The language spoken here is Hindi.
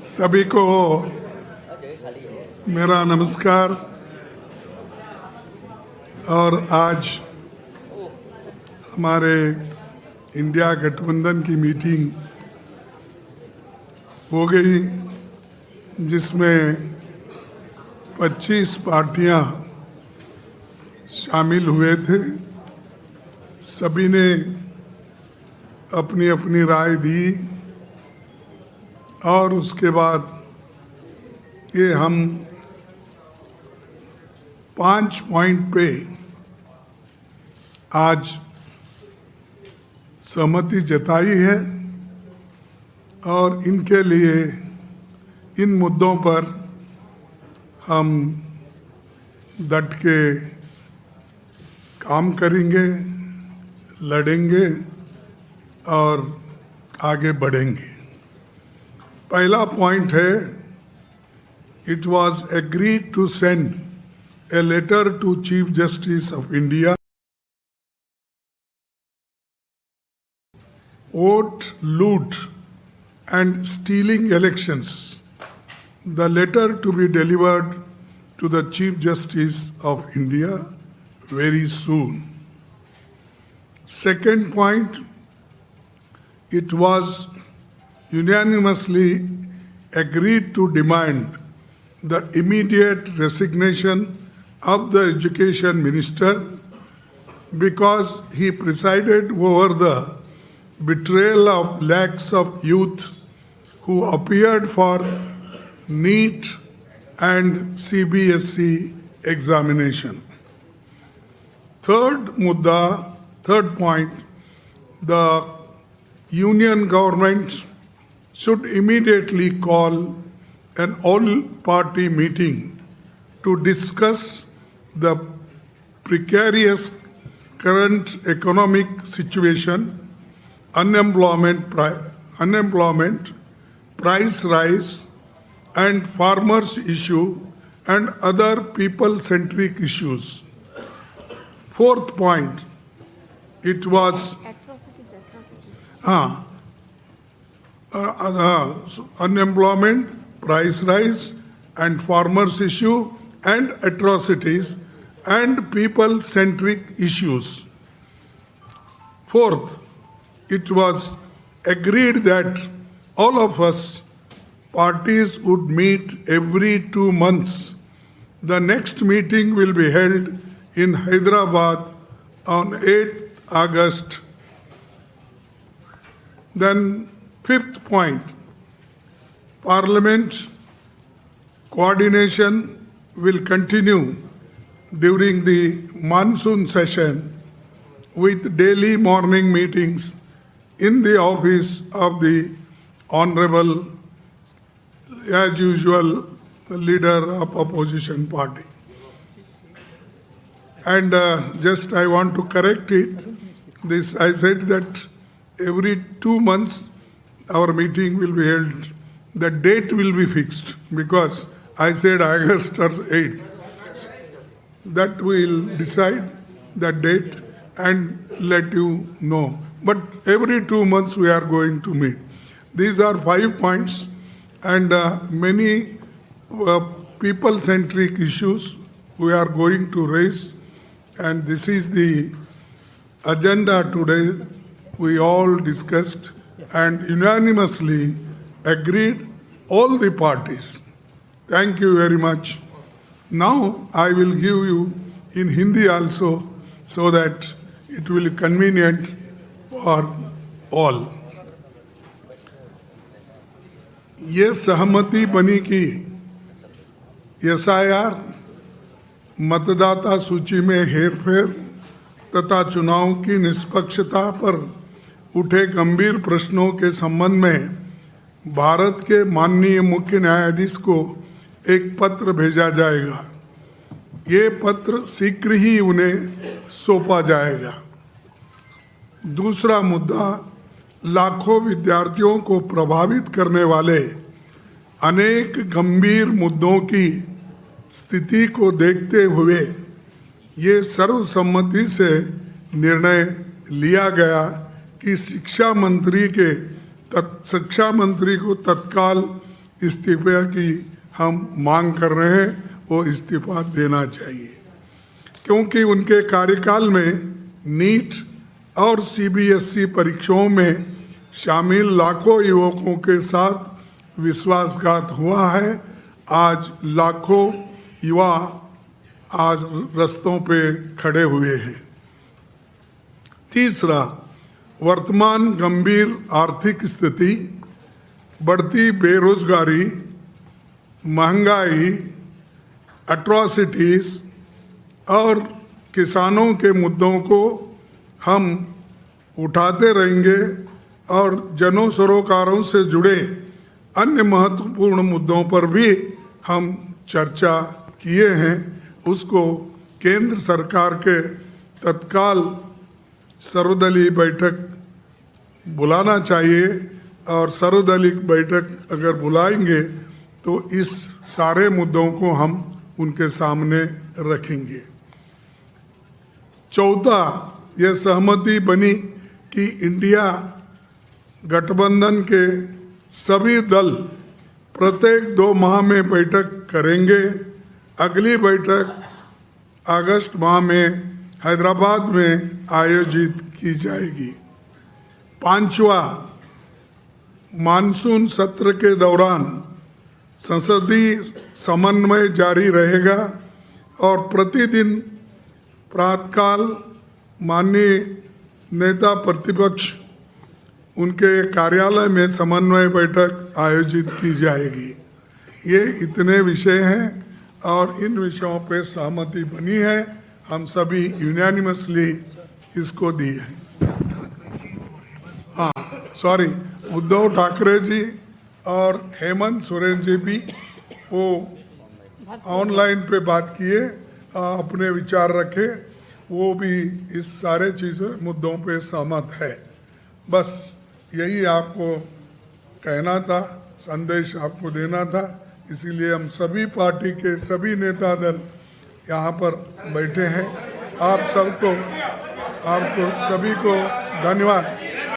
सभी को मेरा नमस्कार। और आज हमारे इंडिया गठबंधन की मीटिंग हो गई, जिसमें 25 पार्टियां शामिल हुए थे। सभी ने अपनी अपनी राय दी और उसके बाद ये हम 5 पॉइंट पे आज सहमति जताई है और इनके लिए, इन मुद्दों पर हम डट के काम करेंगे, लड़ेंगे और आगे बढ़ेंगे। पहला पॉइंट है, it was agreed to send a letter to chief justice of India vote loot and stealing elections. The letter to be delivered to the Chief Justice of India very soon. Second point, it was unanimously agreed to demand the immediate resignation of the Education Minister because he presided over the betrayal of lakhs of youth who appeared for NEET and CBSE examination. Third point, the union government should immediately call an all-party meeting to discuss the precarious current economic situation, unemployment, price rise, and farmers' issue, and other people-centric issues. Fourth point, it was unemployment, price rise, and farmers' issue, and atrocities, and people-centric issues. Fourth, it was agreed that all of us parties would meet every 2 months. The next meeting will be held in Hyderabad on 8th August. Then fifth point, Parliament coordination will continue during the monsoon session with daily morning meetings in the office of the Honorable, as usual, leader of opposition party. And just I want to correct it. This I said that every 2 months our meeting will be held. The date will be fixed because I said August or 8th. That we will decide the date and let you know. But every 2 months we are going to meet. These are 5 points and many people-centric issues we are going to raise. And this is the agenda today. We all discussed and unanimously agreed, all the parties. Thank you very much. Now I will give you in Hindi also so that it will be convenient for all. ये सहमति बनी कि एसआईआर, मतदाता सूची में हेरफेर तथा चुनाव की निष्पक्षता पर उठे गंभीर प्रश्नों के संबंध में भारत के माननीय मुख्य न्यायाधीश को एक पत्र भेजा जाएगा। ये पत्र शीघ्र ही उन्हें सौंपा जाएगा। दूसरा मुद्दा, लाखों विद्यार्थियों को प्रभावित करने वाले अनेक गंभीर मुद्दों की स्थिति को देखते हुए ये सर्वसम्मति से निर्णय लिया गया कि शिक्षा मंत्री को तत्काल इस्तीफे की हम मांग कर रहे हैं, वो इस्तीफा देना चाहिए। क्योंकि उनके कार्यकाल में नीट और सीबीएसई परीक्षाओं में शामिल लाखों युवकों के साथ विश्वासघात हुआ है। आज लाखों युवा आज रास्तों पे खड़े हुए हैं। तीसरा, वर्तमान गंभीर आर्थिक स्थिति, बढ़ती बेरोजगारी, महंगाई, एट्रॉसिटीज और किसानों के मुद्दों को हम उठाते रहेंगे और जन सरोकारों से जुड़े अन्य महत्वपूर्ण मुद्दों पर भी हम चर्चा किए हैं। उसको केंद्र सरकार के तत्काल सर्वदलीय बैठक बुलाना चाहिए और सर्वदलीय बैठक अगर बुलाएंगे तो इस सारे मुद्दों को हम उनके सामने रखेंगे। चौथा, यह सहमति बनी कि इंडिया गठबंधन के सभी दल प्रत्येक 2 माह में बैठक करेंगे। अगली बैठक अगस्त माह में हैदराबाद में आयोजित की जाएगी। पांचवा, मानसून सत्र के दौरान संसदीय समन्वय जारी रहेगा और प्रतिदिन प्रातःकाल माननीय नेता प्रतिपक्ष उनके कार्यालय में समन्वय बैठक आयोजित की जाएगी। ये इतने विषय हैं और इन विषयों पे सहमति बनी है। हम सभी यूनानिमसली इसको दी है। हाँ, सॉरी, उद्धव ठाकरे जी और हेमंत सोरेन जी भी वो ऑनलाइन पे बात किए, अपने विचार रखे, वो भी इस सारे चीज़ों मुद्दों पे सहमत है। बस यही आपको कहना था, संदेश आपको देना था। इसीलिए हम सभी पार्टी के सभी नेता दल यहाँ पर बैठे हैं। आप सबको, आपको सभी को धन्यवाद।